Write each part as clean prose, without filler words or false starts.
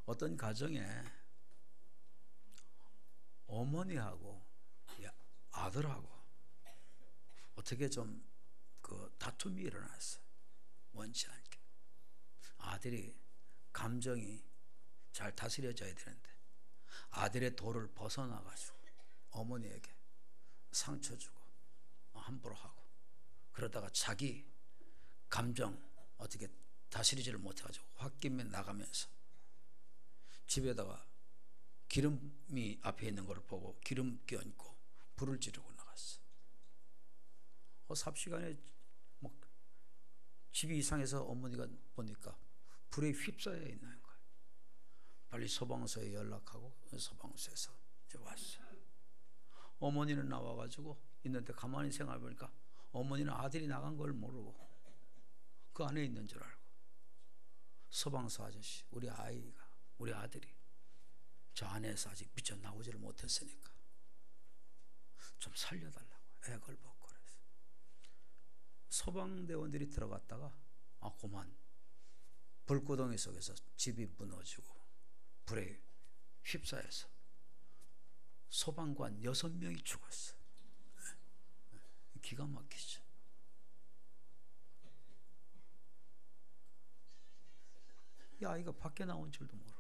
어떤 가정에 어머니하고 아들하고 어떻게 좀 그 다툼이 일어났어요. 원치 않게. 아들이 감정이 잘 다스려져야 되는데 아들의 도를 벗어나가지고 어머니에게 상처 주고 함부로 하고, 그러다가 자기 감정 어떻게 다스리지를 못해가지고 홧김에 나가면서 집에다가 기름이 앞에 있는 걸 보고 기름 껴안고 불을 지르고 나갔어. 삽시간에 뭐 집이 이상해서 어머니가 보니까 불에 휩싸여 있는 거예요. 빨리 소방서에 연락하고 소방서에서 이제 왔어. 어머니는 나와가지고 있는데 가만히 생각해 보니까 어머니는 아들이 나간 걸 모르고 그 안에 있는 줄 알고, 소방서 아저씨, 우리 아들이 저 안에서 아직 미쳐 나오지를 못했으니까 좀 살려달라고 애걸 먹고 그래서 소방대원들이 들어갔다가 그만 불구덩이 속에서 집이 무너지고 불에 휩싸여서 소방관 6명이 죽었어. 기가 막히죠. 이 아이가 밖에 나온 줄도 모르고.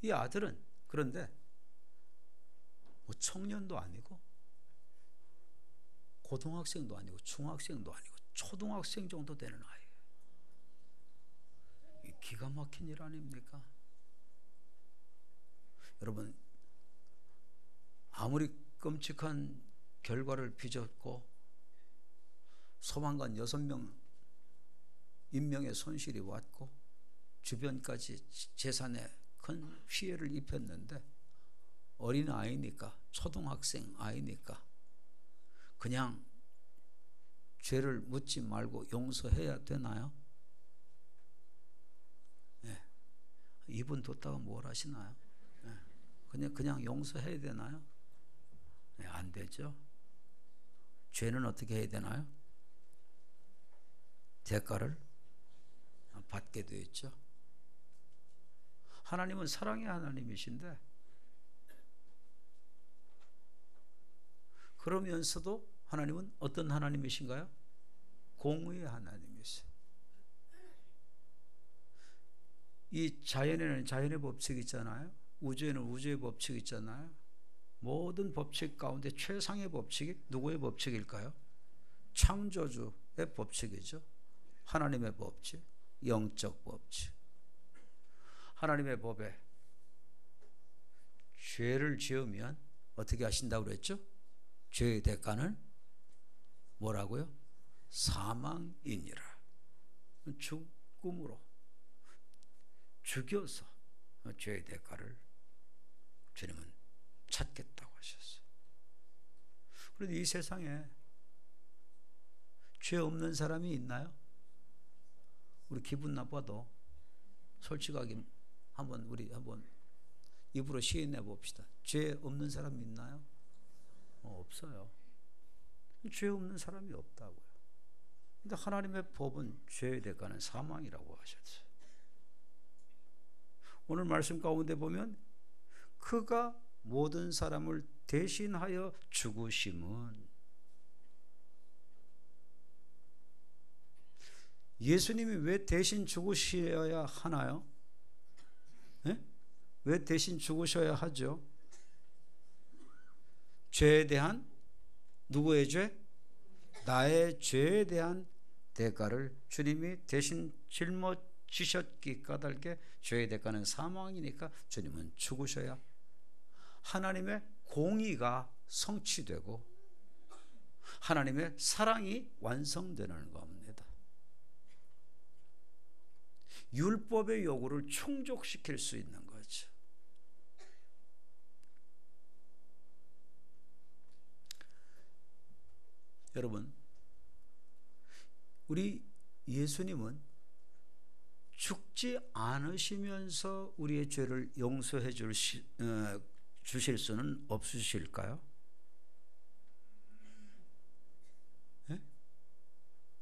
이 아들은 그런데 뭐 청년도 아니고 고등학생도 아니고 중학생도 아니고 초등학생 정도 되는 아이예요. 이 기가 막힌 일 아닙니까? 여러분, 아무리 끔찍한 결과를 빚었고 소방관 6명 인명의 손실이 왔고 주변까지 재산에 큰 피해를 입혔는데 어린 아이니까, 초등학생 아이니까 그냥 죄를 묻지 말고 용서해야 되나요? 네. 이분 뒀다가 뭘 하시나요? 네. 그냥 용서해야 되나요? 네, 안 되죠. 죄는 어떻게 해야 되나요? 대가를 받게 되어 있죠. 하나님은 사랑의 하나님이신데 그러면서도 하나님은 어떤 하나님이신가요? 공의의 하나님이세요. 이 자연에는 자연의 법칙이 있잖아요. 우주에는 우주의 법칙이 있잖아요. 모든 법칙 가운데 최상의 법칙이 누구의 법칙일까요? 창조주의 법칙이죠. 하나님의 법칙, 영적 법칙. 하나님의 법에 죄를 지으면 어떻게 하신다고 그랬죠? 죄의 대가는 뭐라고요? 사망이니라. 죽음으로 죽여서 죄의 대가를 주님은 찾겠다고 하셨어요. 그런데 이 세상에 죄 없는 사람이 있나요? 우리 기분 나빠도 솔직하게 우리 한번 입으로 시인해 봅시다. 죄 없는 사람이 있나요? 없어요. 죄 없는 사람이 없다고요. 근데 하나님의 법은 죄의 대가는 사망이라고 하셨어요. 오늘 말씀 가운데 보면 그가 모든 사람을 대신하여 죽으심은, 예수님이 왜 대신 죽으셔야 하나요? 네? 왜 대신 죽으셔야 하죠? 죄에 대한, 누구의 죄? 나의 죄에 대한 대가를 주님이 대신 짊어지셨기 까닭에 죄의 대가는 사망이니까 주님은 죽으셔야 하나님의 공의가 성취되고 하나님의 사랑이 완성되는 겁니다. 율법의 요구를 충족시킬 수 있는 거죠. 여러분, 우리 예수님은 죽지 않으시면서 우리의 죄를 용서해 주실 수는 없으실까요? 네?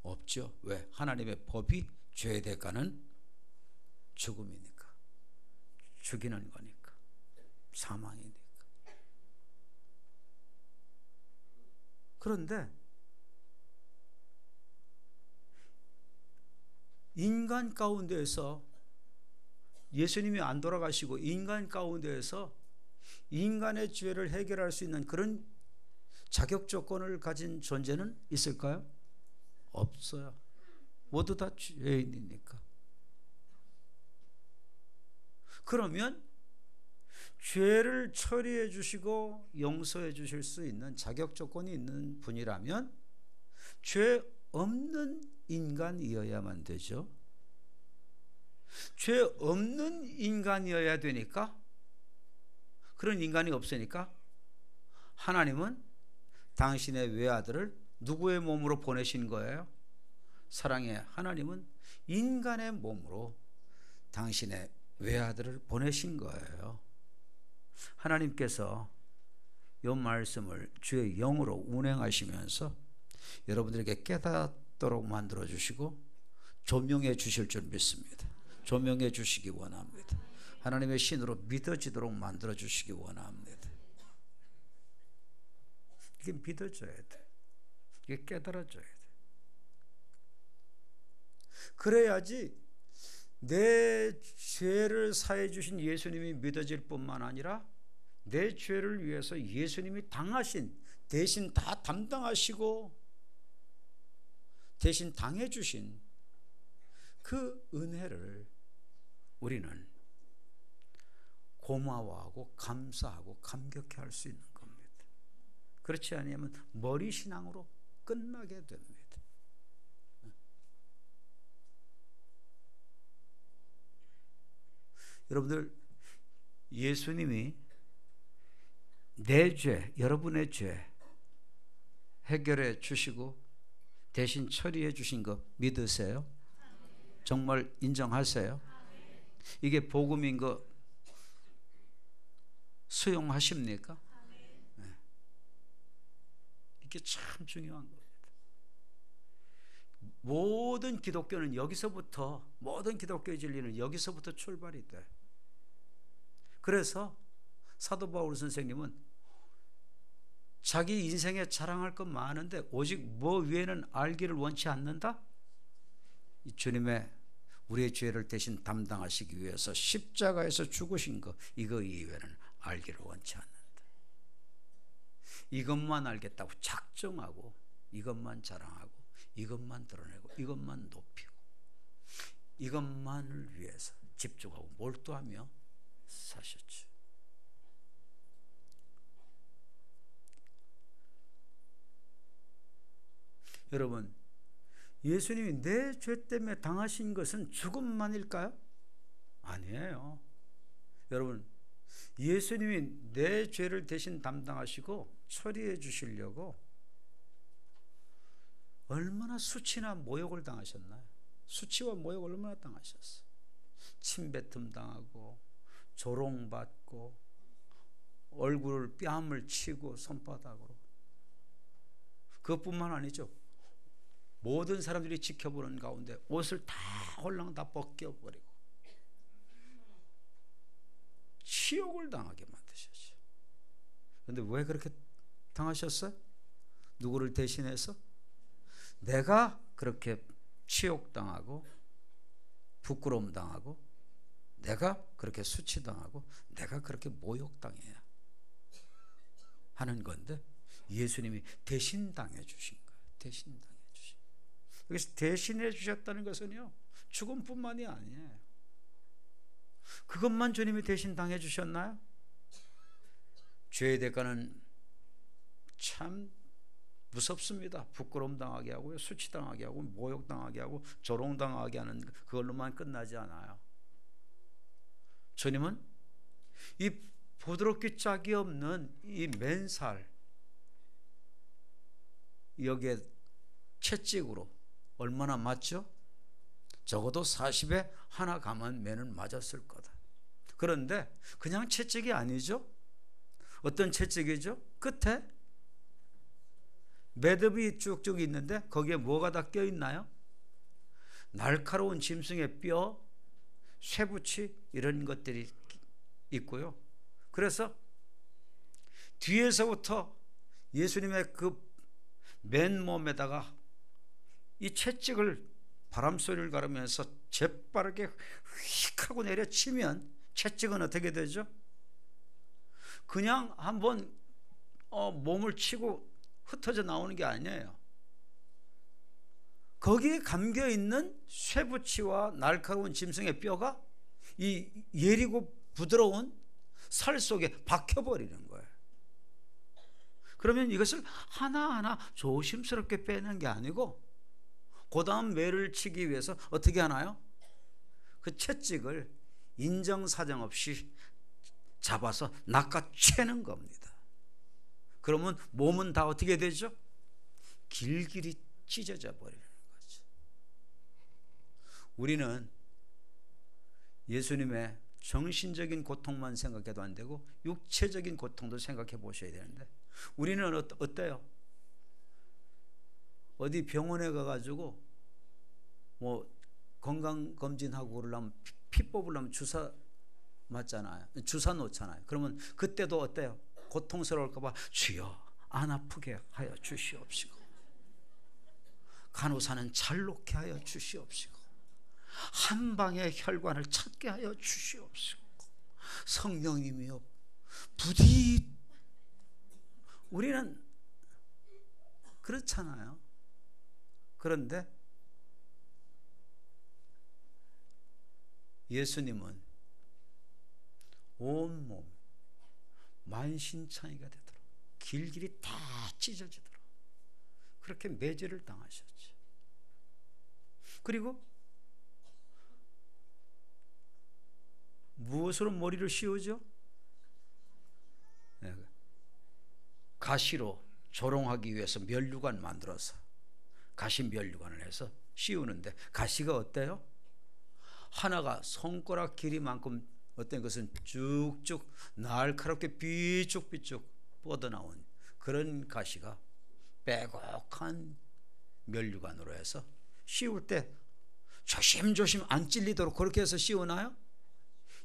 없죠. 왜? 하나님의 법이 죄의 대가는 죽음이니까. 죽이는 거니까. 사망이니까. 그런데 인간 가운데에서 예수님이 안 돌아가시고 인간 가운데에서 인간의 죄를 해결할 수 있는 그런 자격 조건을 가진 존재는 있을까요? 없어요. 모두 다 죄인이니까. 그러면 죄를 처리해 주시고 용서해 주실 수 있는 자격 조건이 있는 분이라면 죄 없는 인간이어야만 되죠. 죄 없는 인간이어야 되니까, 그런 인간이 없으니까 하나님은 당신의 외아들을 누구의 몸으로 보내신 거예요? 사랑의 하나님은 인간의 몸으로 당신의 외아들을 보내신 거예요. 하나님께서 이 말씀을 주의 영으로 운행하시면서 여러분들에게 깨닫도록 만들어 주시고 조명해 주실 줄 믿습니다. 조명해 주시기 원합니다. 하나님의 신으로 믿어지도록 만들어 주시기 원합니다. 이게 믿어져야 돼. 이게 깨달아져야 돼. 그래야지 내 죄를 사해 주신 예수님이 믿어질 뿐만 아니라 내 죄를 위해서 예수님이 당하신, 대신 다 담당하시고 대신 당해 주신 그 은혜를 우리는 고마워하고 감사하고 감격해 할 수 있는 겁니다. 그렇지 않으면 머리 신앙으로 끝나게 됩니다. 여러분들, 예수님이 내 죄, 여러분의 죄 해결해 주시고 대신 처리해 주신 거 믿으세요? 정말 인정하세요? 이게 복음인 거 수용하십니까? 네. 이게 참 중요한 겁니다. 모든 기독교는 여기서부터, 모든 기독교의 진리는 여기서부터 출발이 돼. 그래서 사도 바울 선생님은 자기 인생에 자랑할 것 많은데 오직 뭐 외에는 알기를 원치 않는다? 이 주님의 우리의 죄를 대신 담당하시기 위해서 십자가에서 죽으신 것, 이거 이외에는 알기를 원치 않는다. 이것만 알겠다고 작정하고 이것만 자랑하고 이것만 드러내고 이것만 높이고 이것만을 위해서 집중하고 몰두하며 사셨죠. 여러분, 예수님이 내 죄 때문에 당하신 것은 죽음만일까요? 아니에요. 여러분, 예수님이 내 죄를 대신 담당하시고 처리해 주시려고 얼마나 수치나 모욕을 당하셨나요? 수치와 모욕을 얼마나 당하셨어요? 침뱉음 당하고 조롱받고 얼굴을 뺨을 치고 손바닥으로. 그것뿐만 아니죠. 모든 사람들이 지켜보는 가운데 옷을 다 홀랑 다 벗겨버리고 치욕을 당하게 만드셨죠. 그런데 왜 그렇게 당하셨어요? 누구를 대신해서? 내가 그렇게 치욕당하고 부끄러움 당하고 내가 그렇게 수치당하고 내가 그렇게 모욕당해야 하는 건데 예수님이 대신 당해 주신 거예요. 대신 당해 주신. 그래서 대신해 주셨다는 것은요, 죽음뿐만이 아니에요. 그것만 주님이 대신 당해 주셨나요? 죄의 대가는 참 무섭습니다. 부끄러움 당하게 하고요, 수치 당하게 하고, 모욕 당하게 하고, 조롱 당하게 하는 그걸로만 끝나지 않아요. 주님은 이 부드럽기 짝이 없는 이 맨살, 여기에 채찍으로 얼마나 맞죠? 적어도 40에 하나 감은 매는 맞았을 거다. 그런데 그냥 채찍이 아니죠. 어떤 채찍이죠? 끝에 매듭이 쭉쭉 있는데 거기에 뭐가 다 껴있나요? 날카로운 짐승의 뼈, 쇠붙이 이런 것들이 있고요. 그래서 뒤에서부터 예수님의 그 맨몸에다가 이 채찍을 바람소리를 가르면서 재빠르게 휙 하고 내려치면 채찍은 어떻게 되죠? 그냥 한번 몸을 치고 흩어져 나오는 게 아니에요. 거기에 감겨있는 쇠붙이와 날카로운 짐승의 뼈가 이 예리고 부드러운 살 속에 박혀버리는 거예요. 그러면 이것을 하나하나 조심스럽게 빼는 게 아니고 그 다음 매를 치기 위해서 어떻게 하나요? 그 채찍을 인정사정 없이 잡아서 낚아채는 겁니다. 그러면 몸은 다 어떻게 되죠? 길길이 찢어져 버리는 거죠. 우리는 예수님의 정신적인 고통만 생각해도 안 되고 육체적인 고통도 생각해 보셔야 되는데, 우리는 어때요? 어디 병원에 가가지고 뭐 건강검진하고 그러려면 피 뽑으려면 주사 맞잖아요. 주사 놓잖아요. 그러면 그때도 어때요? 고통스러울까봐 주여 안 아프게 하여 주시옵시고, 간호사는 잘 놓게 하여 주시옵시고, 한 방에 혈관을 찾게 하여 주시옵시고, 성령님이여 부디. 우리는 그렇잖아요. 그런데 예수님은 온몸 만신창이가 되도록 길길이 다 찢어지도록 그렇게 매질을 당하셨죠. 그리고 무엇으로 머리를 씌우죠? 가시로 조롱하기 위해서 면류관 만들어서 가시 면류관을 해서 씌우는데, 가시가 어때요? 하나가 손가락 길이만큼 어떤 것은 쭉쭉 날카롭게 삐쭉삐쭉 뻗어나온 그런 가시가 빼곡한 면류관으로 해서 씌울 때 조심조심 안 찔리도록 그렇게 해서 씌우나요?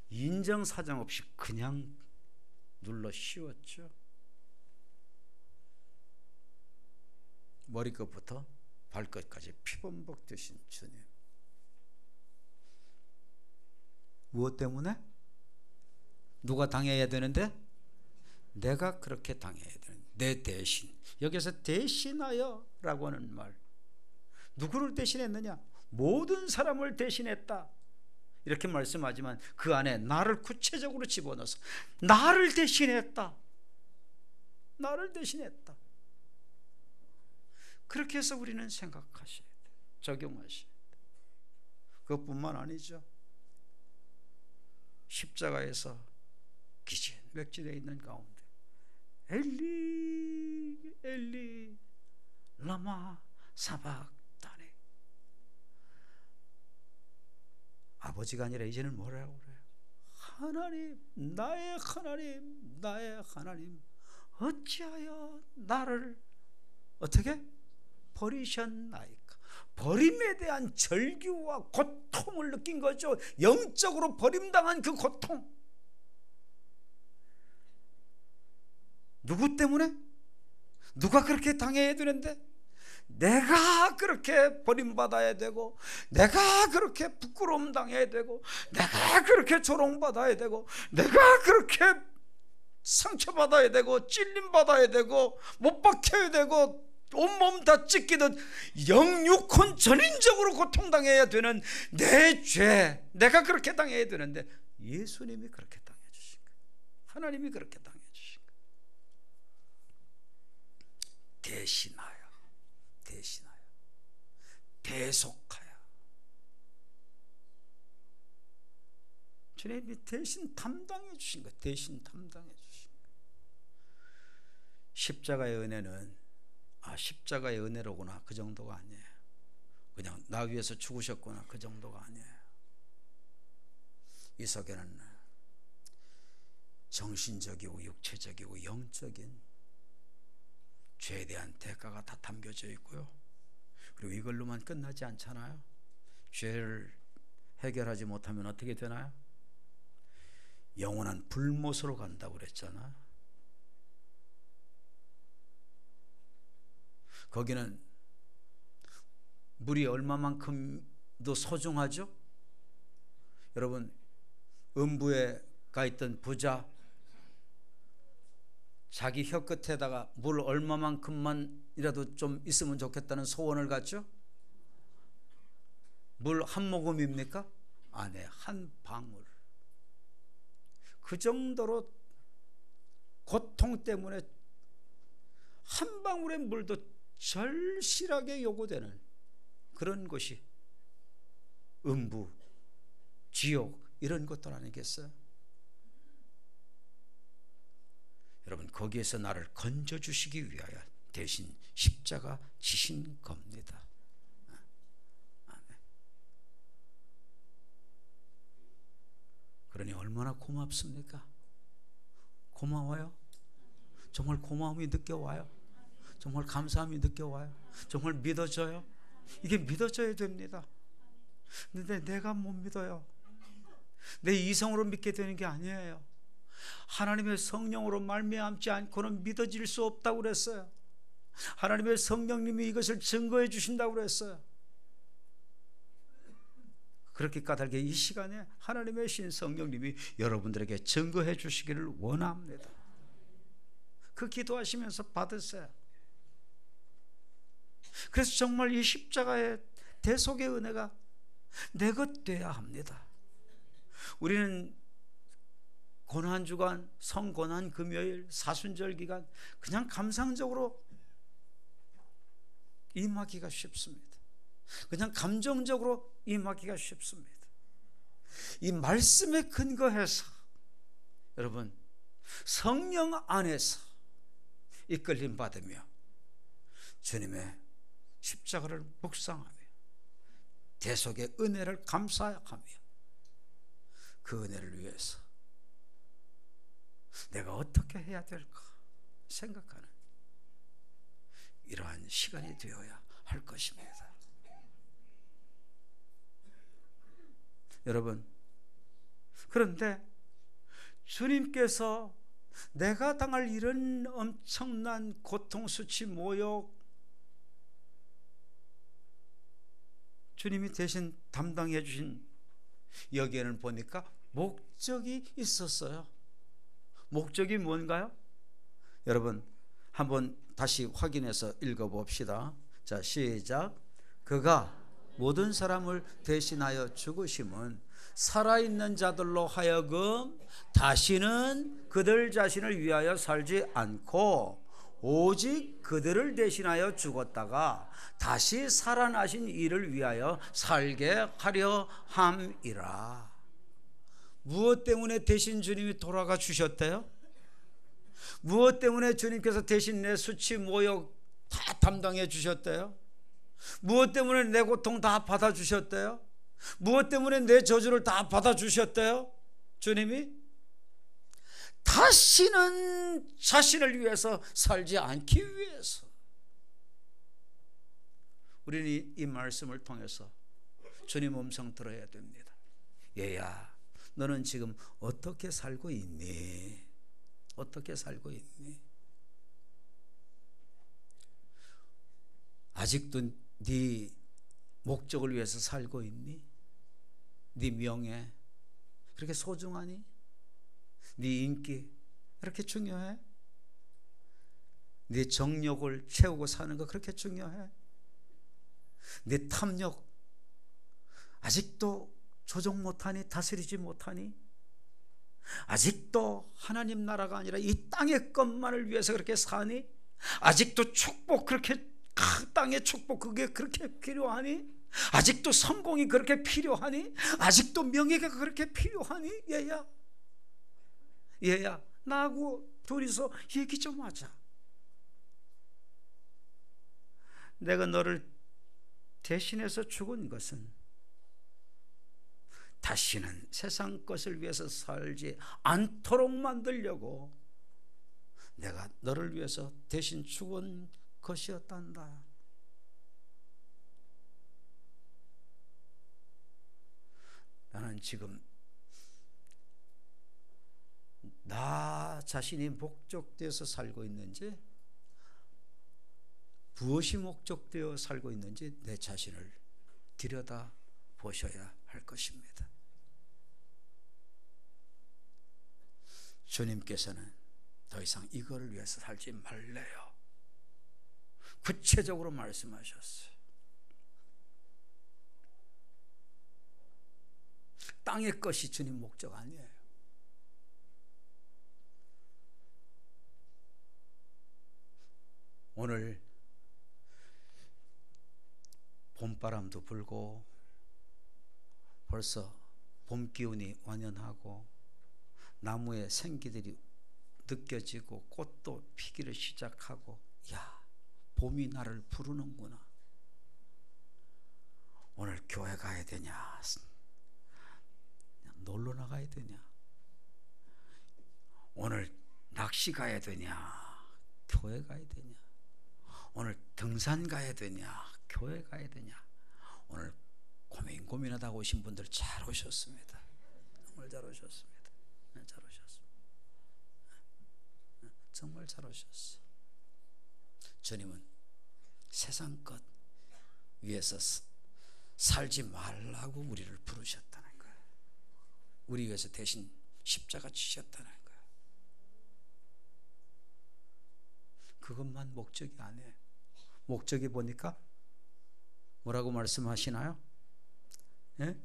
인정사정 없이 그냥 눌러 씌웠죠. 머리끝부터 발끝까지 피범벅 되신 주님. 무엇 때문에? 누가 당해야 되는데? 내가 그렇게 당해야 되는, 내 대신. 여기서 대신하여 라고 하는 말, 누구를 대신했느냐? 모든 사람을 대신했다 이렇게 말씀하지만 그 안에 나를 구체적으로 집어넣어서 나를 대신했다, 나를 대신했다, 그렇게 해서 우리는 생각하셔야 돼요. 적용하셔야 돼요. 그것뿐만 아니죠. 십자가에서 기진맥진해 있는 가운데 엘리 엘리 라마 사박다니, 아버지가 아니라 이제는 뭐라고 그래요? 하나님, 나의 하나님, 나의 하나님, 어찌하여 나를 어떻게 버리셨나이까? 버림에 대한 절규와 고통을 느낀 거죠. 영적으로 버림당한 그 고통. 누구 때문에? 누가 그렇게 당해야 되는데? 내가 그렇게 버림받아야 되고, 내가 그렇게 부끄러움 당해야 되고, 내가 그렇게 조롱받아야 되고, 내가 그렇게 상처받아야 되고, 찔림받아야 되고, 못 박혀야 되고, 온몸 다 찢기듯 영육혼 전인적으로 고통당해야 되는 내 죄, 내가 그렇게 당해야 되는데 예수님이 그렇게 당해주신 거예요. 하나님이 그렇게 당해주신 거예요. 대신하여, 대신하여, 대속하여. 주님이 대신 담당해 주신 거예요. 대신 담당해 주신 거예요. 십자가의 은혜는 십자가의 은혜로구나, 그 정도가 아니에요. 그냥 나 위해서 죽으셨구나, 그 정도가 아니에요. 이 속에는 정신적이고 육체적이고 영적인 죄에 대한 대가가 다 담겨져 있고요. 그리고 이걸로만 끝나지 않잖아요. 죄를 해결하지 못하면 어떻게 되나요? 영원한 불못으로 간다고 그랬잖아. 거기는 물이 얼마만큼도 소중하죠? 여러분, 음부에 가 있던 부자, 자기 혀끝에다가 물 얼마만큼만이라도 좀 있으면 좋겠다는 소원을 갖죠? 물 한 모금입니까? 아니, 한 방울. 그 정도로 고통 때문에 한 방울의 물도 절실하게 요구되는 그런 곳이 음부, 지옥 이런 것들 아니겠어요? 여러분, 거기에서 나를 건져주시기 위하여 대신 십자가 지신 겁니다. 그러니 얼마나 고맙습니까? 고마워요? 정말 고마움이 느껴와요? 정말 감사함이 느껴와요? 정말 믿어져요? 이게 믿어져야 됩니다. 근데 내가 못 믿어요. 내 이성으로 믿게 되는 게 아니에요. 하나님의 성령으로 말미암지 않고는 믿어질 수 없다고 그랬어요. 하나님의 성령님이 이것을 증거해 주신다고 그랬어요. 그렇게 까닭에 이 시간에 하나님의 신 성령님이 여러분들에게 증거해 주시기를 원합니다. 그 기도하시면서 받으세요. 그래서 정말 이 십자가의 대속의 은혜가 내 것 되어야 합니다. 우리는 고난주간, 성고난 금요일, 사순절 기간 그냥 감상적으로 임하기가 쉽습니다. 그냥 감정적으로 임하기가 쉽습니다. 이 말씀에 근거해서 여러분, 성령 안에서 이끌림 받으며 주님의 십자가를 묵상하며 대속의 은혜를 감사하며 그 은혜를 위해서 내가 어떻게 해야 될까 생각하는 이러한 시간이 되어야 할 것입니다. 여러분, 그런데 주님께서 내가 당할 이런 엄청난 고통, 수치, 모욕 주님이 대신 담당해 주신 여기에는 보니까 목적이 있었어요. 목적이 뭔가요? 여러분, 한번 다시 확인해서 읽어봅시다. 자, 시작. 그가 모든 사람을 대신하여 죽으심은 살아있는 자들로 하여금 다시는 그들 자신을 위하여 살지 않고 오직 그들을 대신하여 죽었다가 다시 살아나신 이를 위하여 살게 하려 함이라. 무엇 때문에 대신 주님이 돌아가 주셨대요? 무엇 때문에 주님께서 대신 내 수치 모욕 다 담당해 주셨대요? 무엇 때문에 내 고통 다 받아주셨대요? 무엇 때문에 내 저주를 다 받아주셨대요? 주님이 다시는 자신을 위해서 살지 않기 위해서. 우리는 이 말씀을 통해서 주님 음성 들어야 됩니다. 얘야, 너는 지금 어떻게 살고 있니? 어떻게 살고 있니? 아직도 네 목적을 위해서 살고 있니? 네 명예 그렇게 소중하니? 네 인기 그렇게 중요해? 네 정욕을 채우고 사는 거 그렇게 중요해? 네 탐욕 아직도 조정 못하니? 다스리지 못하니? 아직도 하나님 나라가 아니라 이 땅의 것만을 위해서 그렇게 사니? 아직도 축복 그렇게 땅의 축복 그게 그렇게 필요하니? 아직도 성공이 그렇게 필요하니? 아직도 명예가 그렇게 필요하니? 얘야, 얘야, 나하고 둘이서 얘기 좀 하자. 내가 너를 대신해서 죽은 것은 다시는 세상 것을 위해서 살지 않도록 만들려고 내가 너를 위해서 대신 죽은 것이었단다. 나는 지금 나 자신이 목적되어서 살고 있는지, 무엇이 목적되어 살고 있는지 내 자신을 들여다 보셔야 할 것입니다. 주님께서는 더 이상 이거를 위해서 살지 말래요. 구체적으로 말씀하셨어요. 땅의 것이 주님 목적 아니에요. 오늘 봄바람도 불고 벌써 봄 기운이 완연하고 나무의 생기들이 느껴지고 꽃도 피기를 시작하고, 야, 봄이 나를 부르는구나. 오늘 교회 가야 되냐, 놀러 나가야 되냐, 오늘 낚시 가야 되냐, 교회 가야 되냐, 오늘 등산 가야 되냐, 교회 가야 되냐. 오늘 고민하다가 오신 분들 잘 오셨습니다. 정말 잘 오셨습니다. 잘 오셨습니다. 정말 잘 오셨어. 주님은 세상 것 위해서 살지 말라고 우리를 부르셨다는 거예요. 우리 위해서 대신 십자가 지셨다는 거예요. 그것만 목적이 아니에요. 목적이 보니까 뭐라고 말씀하시나요? 예?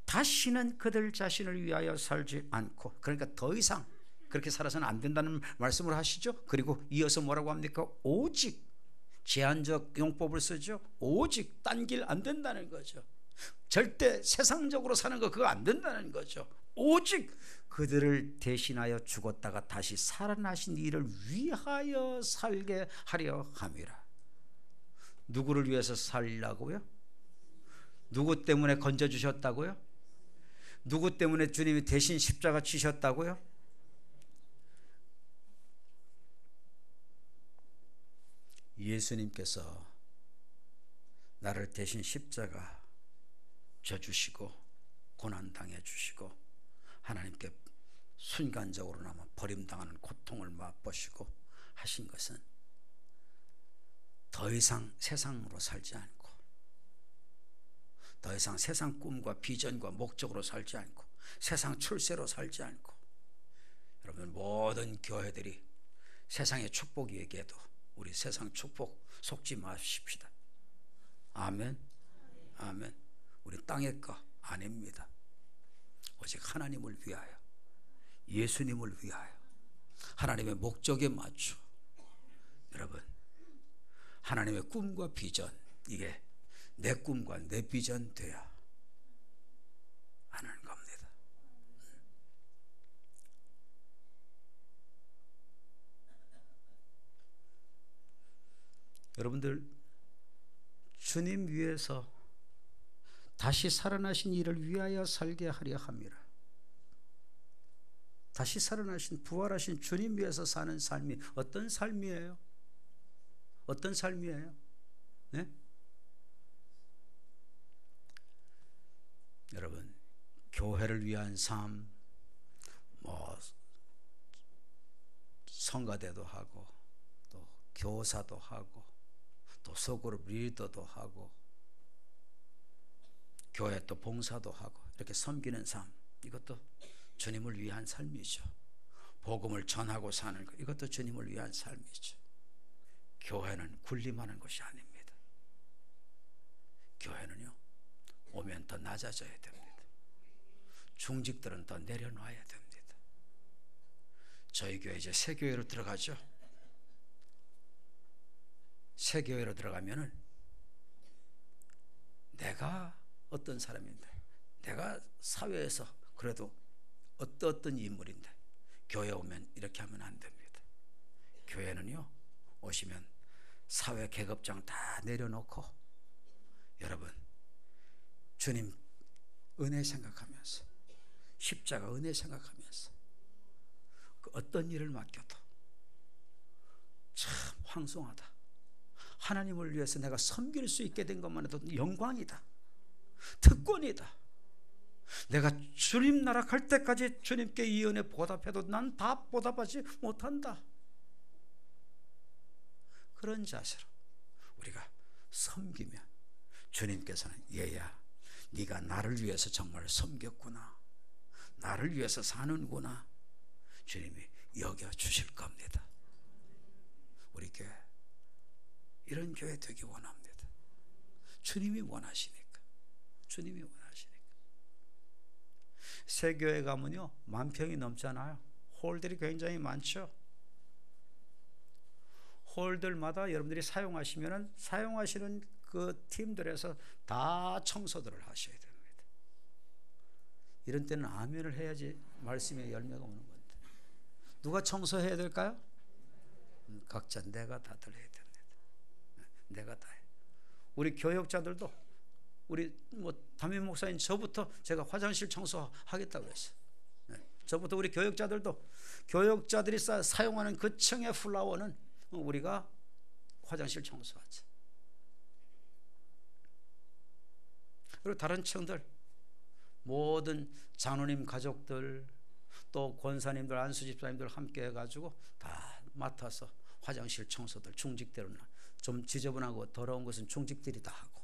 다시는 그들 자신을 위하여 살지 않고, 그러니까 더 이상 그렇게 살아서는 안 된다는 말씀을 하시죠. 그리고 이어서 뭐라고 합니까? 오직, 제한적 용법을 쓰죠. 오직, 딴 길 안 된다는 거죠. 절대 세상적으로 사는 거 그거 안 된다는 거죠. 오직 그들을 대신하여 죽었다가 다시 살아나신 이를 위하여 살게 하려 함이라. 누구를 위해서 살려고요? 누구 때문에 건져주셨다고요? 누구 때문에 주님이 대신 십자가 치셨다고요? 예수님께서 나를 대신 십자가 져주시고 고난당해 주시고 하나님께 순간적으로나마 버림당하는 고통을 맛보시고 하신 것은 더 이상 세상으로 살지 않고, 더 이상 세상 꿈과 비전과 목적으로 살지 않고, 세상 출세로 살지 않고, 여러분 모든 교회들이 세상의 축복 얘기해도 우리 세상 축복 속지 마십시다. 아멘. 아멘. 우리 땅의 거 아닙니다. 오직 하나님을 위하여, 예수님을 위하여, 하나님의 목적에 맞춰 여러분 하나님의 꿈과 비전, 이게 내 꿈과 내 비전 돼야 하는 겁니다. 여러분들 주님 위해서 다시 살아나신 이를 위하여 살게 하려 함이라. 다시 살아나신 부활하신 주님 위해서 사는 삶이 어떤 삶이에요? 어떤 삶이에요? 네? 여러분 교회를 위한 삶, 뭐 성가대도 하고 또 교사도 하고 또 소그룹 리더도 하고 교회 또 봉사도 하고 이렇게 섬기는 삶, 이것도 주님을 위한 삶이죠. 복음을 전하고 사는 것, 이것도 주님을 위한 삶이죠. 교회는 군림하는 것이 아닙니다. 교회는요, 오면 더 낮아져야 됩니다. 중직들은 더 내려놔야 됩니다. 저희 교회 이제 새 교회로 들어가죠. 새 교회로 들어가면은 내가 어떤 사람인데, 내가 사회에서 그래도 어떤 인물인데 교회 오면 이렇게 하면 안 됩니다. 교회는요, 오시면 사회 계급장 다 내려놓고 여러분 주님 은혜 생각하면서, 십자가 은혜 생각하면서 그 어떤 일을 맡겨도 참 황송하다, 하나님을 위해서 내가 섬길 수 있게 된 것만 해도 영광이다, 특권이다, 내가 주님 나라 갈 때까지 주님께 이 은혜 보답해도 난 다 보답하지 못한다. 그런 자세로 우리가 섬기면 주님께서는 얘야, 네가 나를 위해서 정말 섬겼구나, 나를 위해서 사는구나, 주님이 여겨주실 겁니다. 우리 교회 이런 교회 되기 원합니다. 주님이 원하시니까. 주님이 원하시니까. 새 교회 가면요, 10,000평이 넘잖아요. 홀들이 굉장히 많죠. 홀들마다 여러분들이 사용하시면은 사용하시는 그 팀들에서 다 청소들을 하셔야 됩니다. 이런 때는 아멘을 해야지 말씀의 열매가 오는 건데. 누가 청소해야 될까요? 각자 내가 다들 해야 됩니다. 내가 다 해. 우리 교역자들도, 우리 담임 목사님 저부터 제가 화장실 청소하겠다고 그랬어요. 저부터 우리 교역자들도, 교역자들이 사용하는 그 층의 플라워는 우리가 화장실 청소하자. 그리고 다른 층들, 모든 장로님 가족들, 또 권사님들, 안수집사님들 함께 해가지고 다 맡아서 화장실 청소들, 중직대로는 좀 지저분하고 더러운 것은 중직들이 다 하고,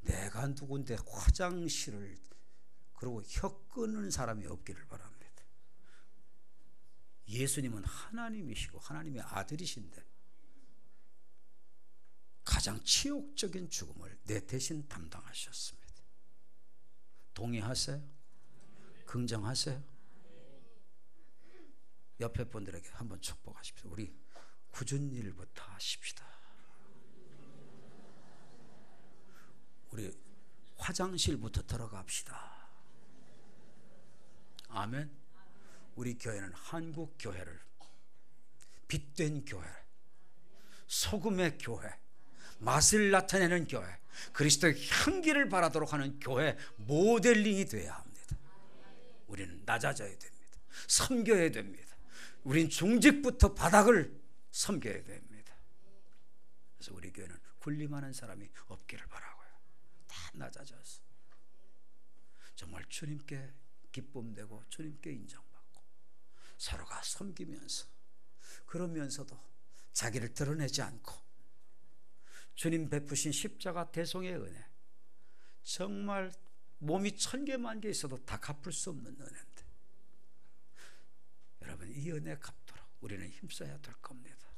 내가 누군데 화장실을, 그리고 혀 끊는 사람이 없기를 바랍니다. 예수님은 하나님이시고 하나님의 아들이신데 가장 치욕적인 죽음을 내 대신 담당하셨습니다. 동의하세요? 긍정하세요? 옆에 분들에게 한번 축복하십시오. 우리 굳은 일부터 하십시다. 우리 화장실부터 들어갑시다. 아멘. 우리 교회는 한국 교회를, 빛된 교회, 소금의 교회, 맛을 나타내는 교회, 그리스도의 향기를 바라도록 하는 교회 모델링이 되어야 합니다. 우리는 낮아져야 됩니다. 섬겨야 됩니다. 우린 중직부터 바닥을 섬겨야 됩니다. 그래서 우리 교회는 군림하는 사람이 없기를 바라고요. 다 낮아져서 정말 주님께 기쁨되고 주님께 인정받고 서로가 섬기면서, 그러면서도 자기를 드러내지 않고 주님 베푸신 십자가 대속의 은혜, 정말 몸이 1000개, 10,000개 있어도 다 갚을 수 없는 은혜인데, 여러분 이 은혜 갚도록 우리는 힘써야 될 겁니다.